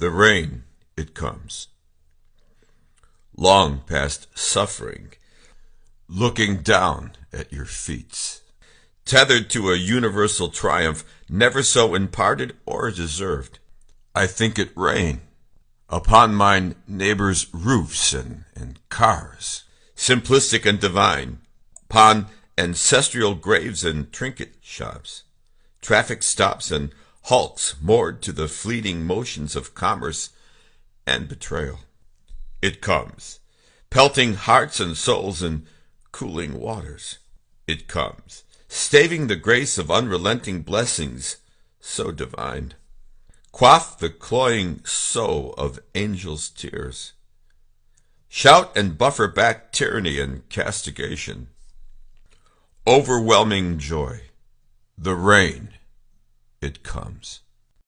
The rain, it comes, long past suffering, looking down at your feet, tethered to a universal triumph never so imparted or deserved. I think it rain upon mine neighbors' roofs and cars, simplistic and divine, upon ancestral graves and trinket shops, traffic stops and halts moored to the fleeting motions of commerce and betrayal. It comes, pelting hearts and souls in cooling waters. It comes, staving the grace of unrelenting blessings so divine. Quaff the cloying sow of angels' tears. Shout and buffer back tyranny and castigation. Overwhelming joy. The rain, it comes.